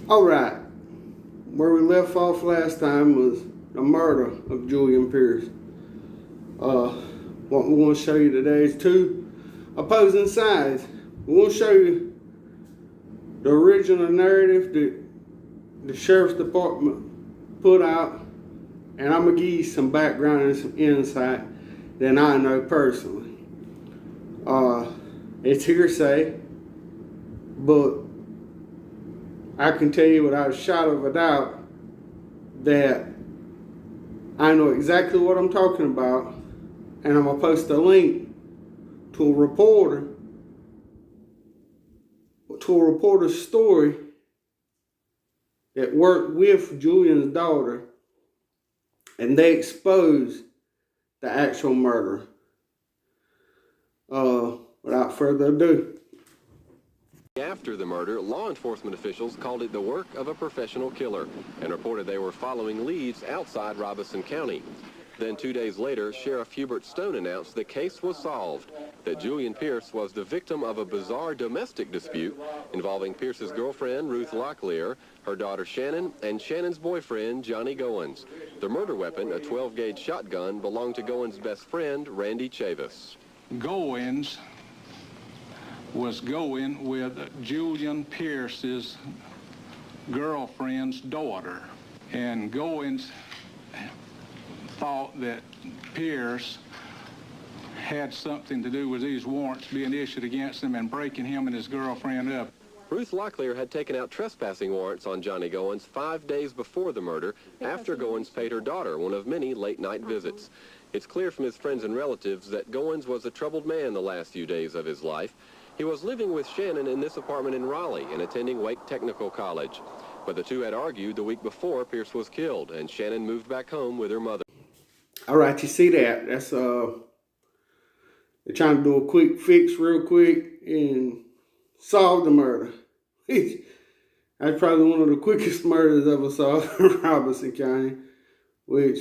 Alright, where we left off last time was the murder of Julian Pierce. What we want to show you today is two opposing sides. We want to show you the original narrative that the Sheriff's Department put out, and I'm going to give you some background and some insight that I know personally. It's hearsay, but I can tell you without a shadow of a doubt that I know exactly what I'm talking about, and I'm going to post a link to a reporter's story that worked with Julian's daughter, and they exposed the actual murder. Without further ado. After the murder, law enforcement officials called it the work of a professional killer and reported they were following leads outside Robeson County. Then 2 days later, Sheriff Hubert Stone announced the case was solved, that Julian Pierce was the victim of a bizarre domestic dispute involving Pierce's girlfriend, Ruth Locklear, her daughter Shannon, and Shannon's boyfriend, Johnny Goins. The murder weapon, a 12-gauge shotgun, belonged to Goins' best friend, Randy Chavis. Goins was going with Julian Pierce's girlfriend's daughter, and Goins thought that Pierce had something to do with these warrants being issued against him and breaking him and his girlfriend up. Ruth Locklear had taken out trespassing warrants on Johnny Goins 5 days before the murder, after Goins paid her daughter one of many late-night visits. It's clear from his friends and relatives that Goins was a troubled man the last few days of his life. He was living with Shannon in this apartment in Raleigh and attending Wake Technical College. But the two had argued the week before Pierce was killed, and Shannon moved back home with her mother. All right, you see that? That's they're trying to do a quick fix real quick and solve the murder. That's probably one of the quickest murders ever solved in Robeson County, which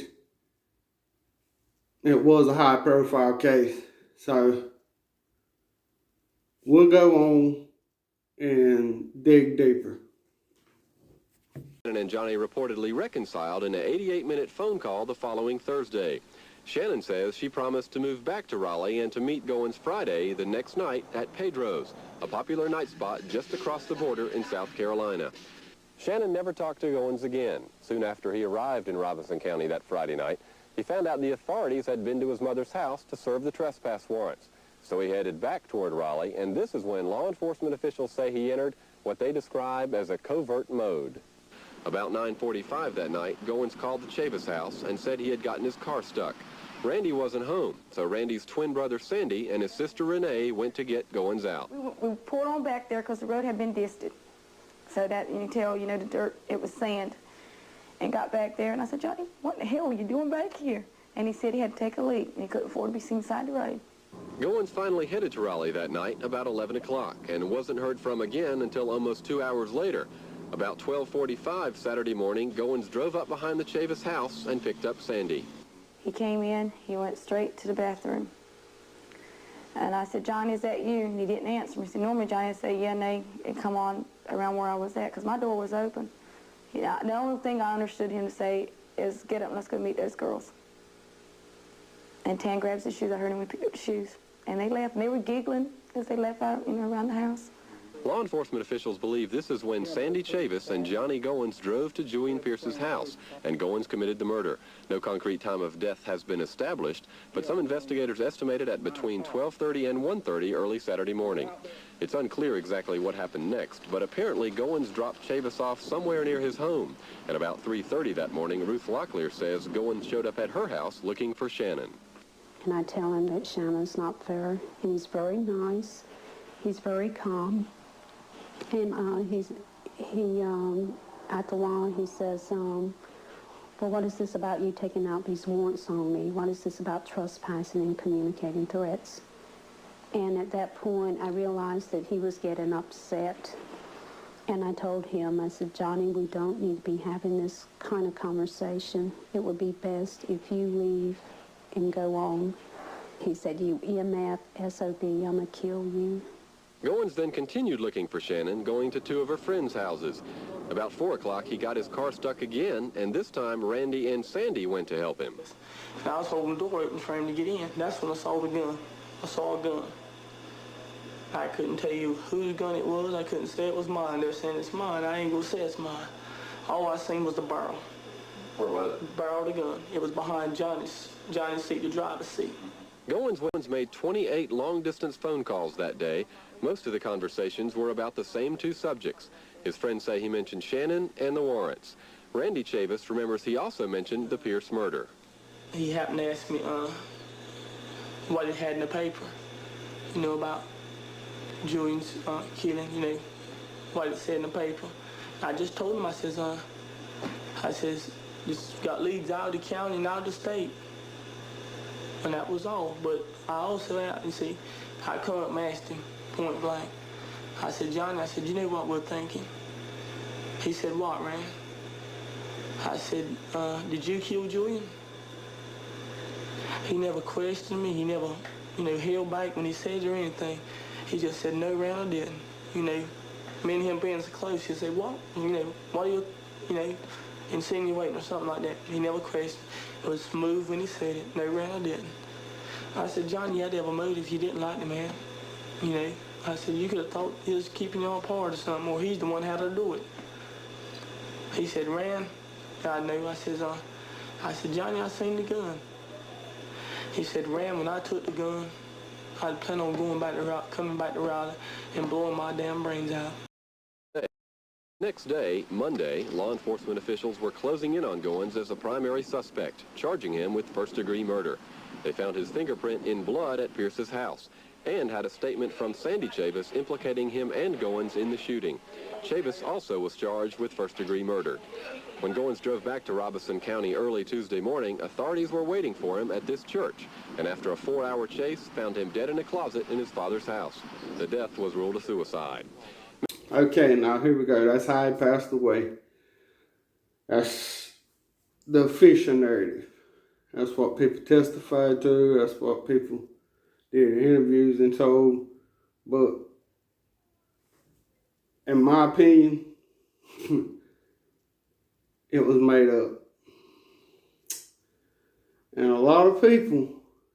it was a high-profile case. So we'll go on and dig deeper. Shannon and Johnny reportedly reconciled in an 88-minute phone call the following Thursday. Shannon says she promised to move back to Raleigh and to meet Goins Friday the next night at Pedro's, a popular night spot just across the border in South Carolina. Shannon never talked to Goins again. Soon after he arrived in Robeson County that Friday night, he found out the authorities had been to his mother's house to serve the trespass warrants. So he headed back toward Raleigh, and this is when law enforcement officials say he entered what they describe as a covert mode. About 9:45 that night, Goins called the Chavis house and said he had gotten his car stuck. Randy wasn't home, so Randy's twin brother Sandy and his sister Renee went to get Goins out. We pulled on back there because the road had been disted. So that, you can tell, the dirt, it was sand. And got back there, and I said, Johnny, what the hell are you doing back here? And he said he had to take a leak, and he couldn't afford to be seen side the road. Goins finally headed to Raleigh that night about 11 o'clock and wasn't heard from again until almost 2 hours later. About 12:45 Saturday morning, Goins drove up behind the Chavis house and picked up Sandy. He came in, he went straight to the bathroom. And I said, Johnny, is that you? And he didn't answer me. He said, normally Johnny would say, yeah, nay, and come on around where I was at, because my door was open. The only thing I understood him to say is, get up and let's go meet those girls. And Tan grabs his shoes. I heard him pick up the shoes. And they left, and they were giggling as they left out, around the house. Law enforcement officials believe this is when Sandy Chavis and Johnny Goins drove to Julian Pierce's house, and Goins committed the murder. No concrete time of death has been established, but some investigators estimated at between 12:30 and 1:30 early Saturday morning. It's unclear exactly what happened next, but apparently Goins dropped Chavis off somewhere near his home. At about 3:30 that morning, Ruth Locklear says Goins showed up at her house looking for Shannon. And I tell him that Shannon's not there, and he's very nice, he's very calm. And after a while, he says, well, what is this about you taking out these warrants on me? What is this about trespassing and communicating threats? And at that point, I realized that he was getting upset. And I told him, I said, Johnny, we don't need to be having this kind of conversation. It would be best if you leave and go on. He said, you EMF, SOB, I'm going to kill you. Goins then continued looking for Shannon, going to two of her friends' houses. About 4 o'clock, he got his car stuck again, and this time Randy and Sandy went to help him. I was holding the door open for him to get in. That's when I saw the gun. I saw a gun. I couldn't tell you whose gun it was. I couldn't say it was mine. They're saying it's mine. I ain't gonna say it's mine. All I seen was the barrel. Where was it? Barrel of the gun. It was behind Johnny's seat, the driver's seat. Goins made 28 long-distance phone calls that day. Most of the conversations were about the same two subjects. His friends say he mentioned Shannon and the warrants. Randy Chavis remembers he also mentioned the Pierce murder. He happened to ask me what it had in the paper, you know, about Julian's killing, you know, what it said in the paper. I just told him, I says, just got leads out of the county and out of the state. And that was all. But I also, see, I come up and asked him point blank. I said, Johnny, I said, you know what we're thinking? He said, what, Rand? I said, did you kill Julian? He never questioned me. He never, you know, held back when he said or anything. He just said, no, Rand, I didn't. You know, me and him being so close, he said, what? You know, what are you know, insinuating or something like that? He never questioned. It was smooth when he said it. No, Rand, I didn't. I said, John, you had to have a motive. You didn't like the man. You know, I said, you could have thought he was keeping you apart or something, or he's the one how to do it. He said, Rand, I know. I said, Johnny, I seen the gun. He said, Rand, when I took the gun, I'd plan on coming back to Raleigh and blowing my damn brains out. Next day, Monday, law enforcement officials were closing in on Goins as a primary suspect, charging him with first-degree murder. They found his fingerprint in blood at Pierce's house and had a statement from Sandy Chavis implicating him and Goins in the shooting. Chavis also was charged with first-degree murder. When Goins drove back to Robeson County early Tuesday morning, authorities were waiting for him at this church, and after a 4-hour chase, found him dead in a closet in his father's house. The death was ruled a suicide. Okay, now here we go. That's how he passed away. That's the official narrative. That's what people testified to. That's what people did interviews and told. But in my opinion, it was made up. And a lot of people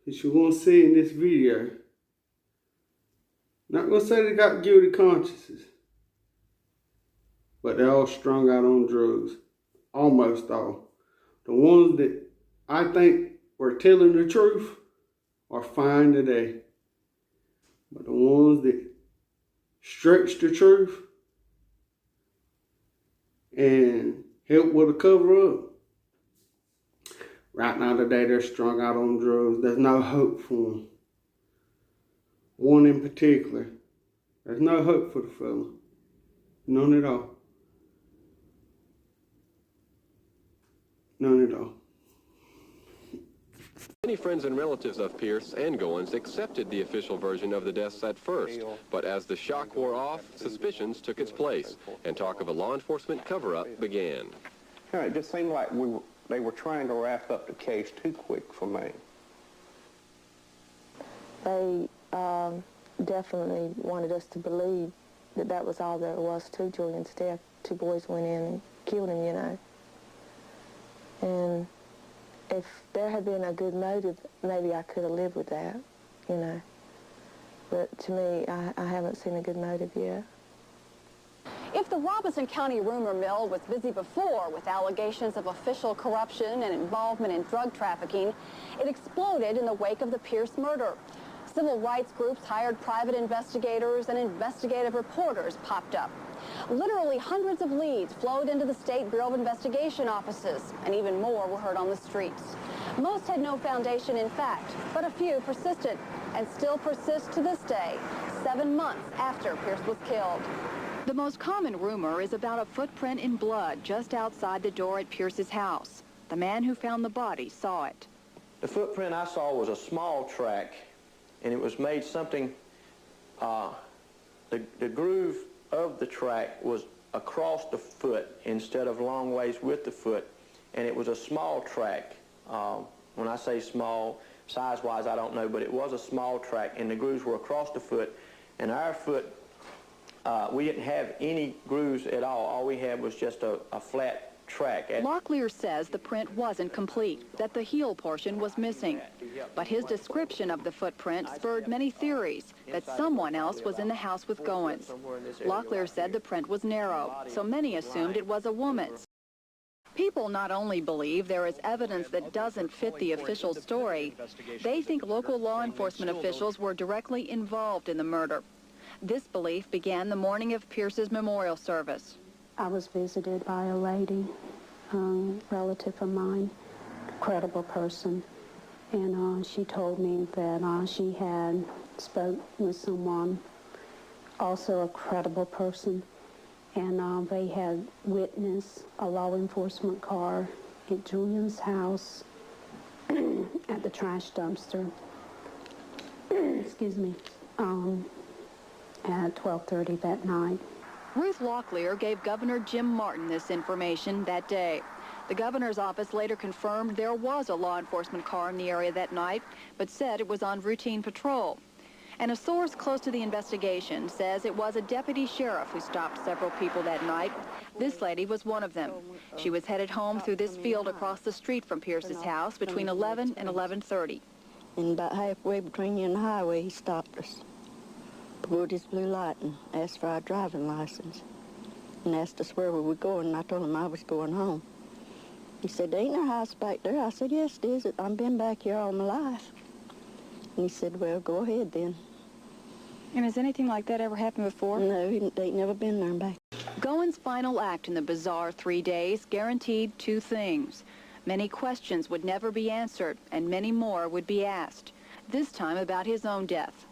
that you're going to see in this video, not going to say they got guilty consciences, but they're all strung out on drugs. Almost all. The ones that I think were telling the truth are fine today. But the ones that stretched the truth and helped with a cover-up, right now today they're strung out on drugs. There's no hope for them. One in particular, there's no hope for the fella. None at all. None at all. Many friends and relatives of Pierce and Goins accepted the official version of the deaths at first, but as the shock wore off, suspicions took its place, and talk of a law enforcement cover-up began. You know, it just seemed like they were trying to wrap up the case too quick for me. They definitely wanted us to believe that that was all there was to Julian's death. 2 boys went in and killed him, you know. And if there had been a good motive, maybe I could have lived with that, you know. But to me, I haven't seen a good motive yet. If the Robeson County rumor mill was busy before with allegations of official corruption and involvement in drug trafficking, it exploded in the wake of the Pierce murder. Civil rights groups hired private investigators and investigative reporters popped up. Literally hundreds of leads flowed into the State Bureau of Investigation offices, and even more were heard on the streets. Most had no foundation in fact, but a few persisted, and still persist to this day, 7 months after Pierce was killed. The most common rumor is about a footprint in blood just outside the door at Pierce's house. The man who found the body saw it. The footprint I saw was a small track, and it was made something, the groove of the track was across the foot instead of long ways with the foot, and it was a small track. When I say small, size-wise I don't know, but it was a small track, and the grooves were across the foot, and our foot We didn't have any grooves at all. All we had was just a flat track. Locklear says the print wasn't complete, that the heel portion was missing. But his description of the footprint spurred many theories that someone else was in the house with Goins. Locklear said the print was narrow, so many assumed it was a woman's. People not only believe there is evidence that doesn't fit the official story, they think local law enforcement officials were directly involved in the murder. This belief began the morning of Pierce's memorial service. I was visited by a lady, relative of mine, credible person, and she told me that she had spoke with someone, also a credible person, and they had witnessed a law enforcement car at Julian's house at the trash dumpster, excuse me, at 12:30 that night. Ruth Locklear gave Governor Jim Martin this information that day. The governor's office later confirmed there was a law enforcement car in the area that night, but said it was on routine patrol. And a source close to the investigation says it was a deputy sheriff who stopped several people that night. This lady was one of them. She was headed home through this field across the street from Pierce's house between 11 and 11:30. And about halfway between you and the highway, he stopped us. Pulled his blue light and asked for our driving license and asked us where we were going, and I told him I was going home. He said, "There ain't no house back there." I said, "Yes, it is. I've been back here all my life." And he said, "Well, go ahead then." And has anything like that ever happened before? No, they ain't never been there and back. Goins' final act in the bizarre 3 days guaranteed two things. Many questions would never be answered, and many more would be asked, this time about his own death.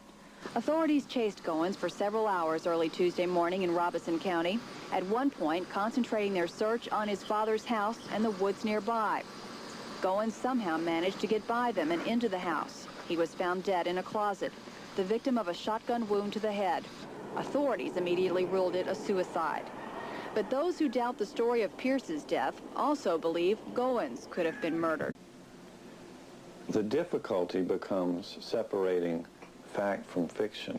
Authorities chased Goins for several hours early Tuesday morning in Robeson County, at one point concentrating their search on his father's house and the woods nearby. Goins somehow managed to get by them and into the house. He was found dead in a closet, the victim of a shotgun wound to the head. Authorities immediately ruled it a suicide. But those who doubt the story of Pierce's death also believe Goins could have been murdered. The difficulty becomes separating fact from fiction.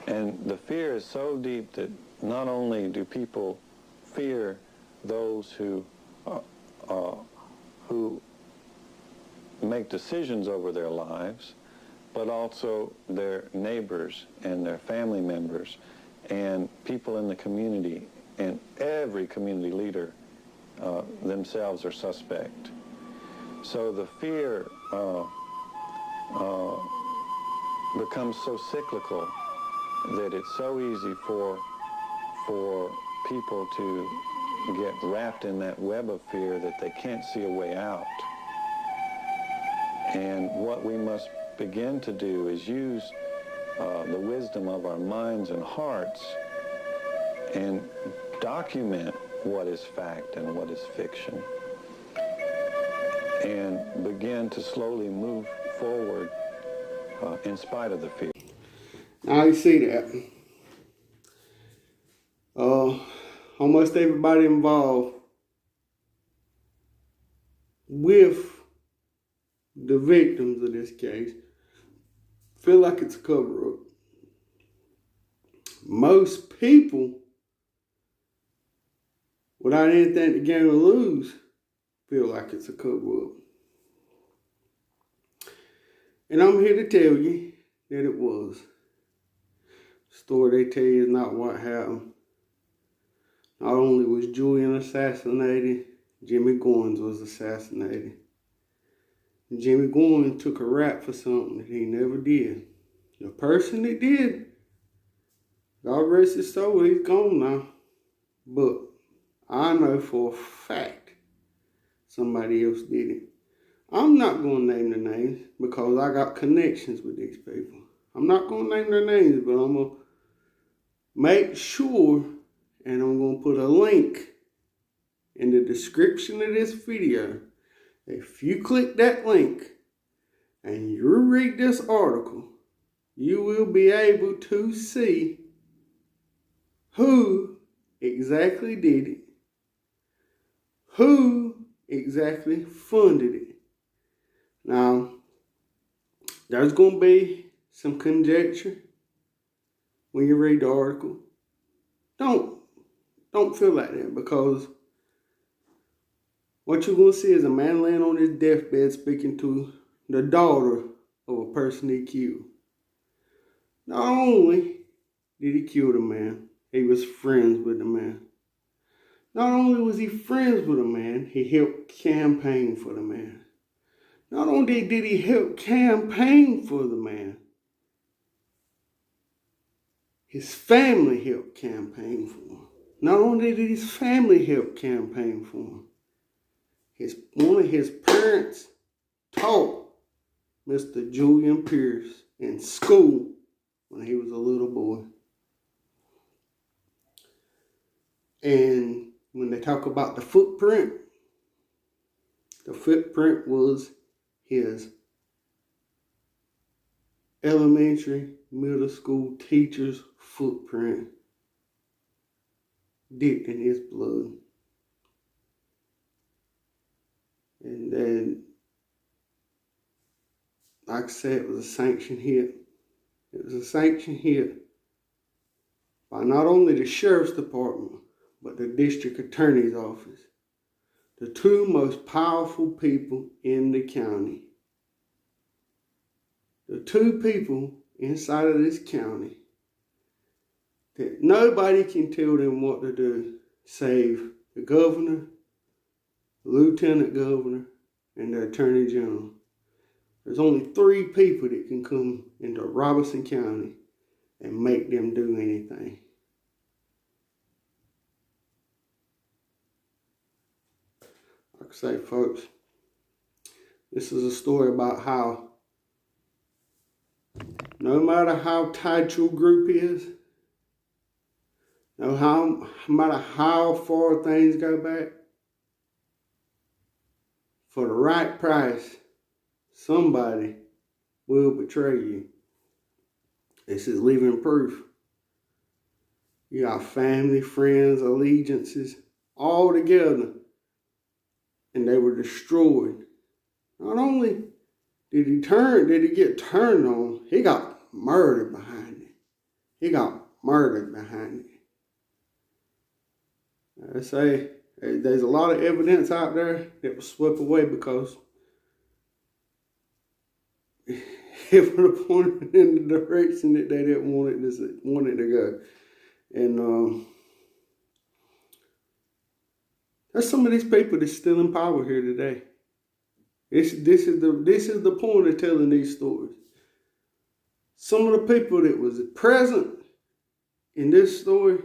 And the fear is so deep that not only do people fear those who make decisions over their lives, but also their neighbors and their family members and people in the community, and every community leader themselves are suspect. So the fear becomes so cyclical that it's so easy for people to get wrapped in that web of fear that they can't see a way out. And what we must begin to do is use the wisdom of our minds and hearts and document what is fact and what is fiction, and begin to slowly move forward in spite of the fear. Now you see that. Almost everybody involved with the victims of this case feel like it's a cover-up. Most people, without anything to gain or lose, feel like it's a cover-up. And I'm here to tell you that it was. The story they tell you is not what happened. Not only was Julian assassinated, Jimmy Goins was assassinated. And Jimmy Goins took a rap for something that he never did. The person that did, God rest his soul, he's gone now. But I know for a fact somebody else did it. I'm not going to name their names because I got connections with these people. I'm not going to name their names, but I'm going to make sure, and I'm going to put a link in the description of this video. If you click that link and you read this article, you will be able to see who exactly did it, who exactly funded it. Now, there's going to be some conjecture when you read the article. don't feel like that, because what you're going to see is a man laying on his deathbed speaking to the daughter of a person he killed. Not only did he kill the man, he was friends with the man. Not only was he friends with the man, he helped campaign for the man. Not only did he help campaign for the man, his family helped campaign for him. Not only did his family help campaign for him, one of his parents taught Mr. Julian Pierce in school when he was a little boy. And when they talk about the footprint was his elementary, middle school teacher's footprint dipped in his blood. And then, like I said, it was a sanctioned hit. It was a sanctioned hit by not only the sheriff's department, but the district attorney's office. The two most powerful people in the county. The two people inside of this county that nobody can tell them what to do, save the governor, the lieutenant governor, and the attorney general. There's only 3 people that can come into Robertson County and make them do anything. Like I say, folks, this is a story about how no matter how tight your group is, no matter how far things go back, for the right price, somebody will betray you. This is living proof. You got family, friends, allegiances, all together, and they were destroyed. Not only did he get turned on, he got murdered behind it. He got murdered behind it. I say, there's a lot of evidence out there that was swept away because it would have pointed in the direction that they didn't want it to go. And there's some of these people that's still in power here today. This is the point of telling these stories. Some of the people that was present in this story,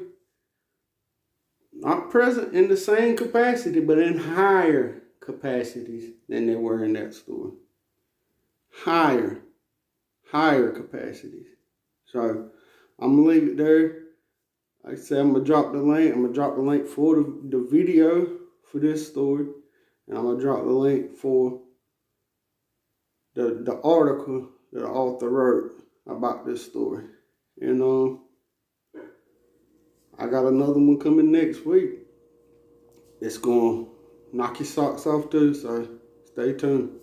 not present in the same capacity, but in higher capacities than they were in that story. Higher capacities. So I'm gonna leave it there. Like I said, I'm gonna drop the link. I'm gonna drop the link for the video for this story, and I'm gonna drop the link for the article that the author wrote about this story. And I got another one coming next week. It's gonna knock your socks off too, so stay tuned.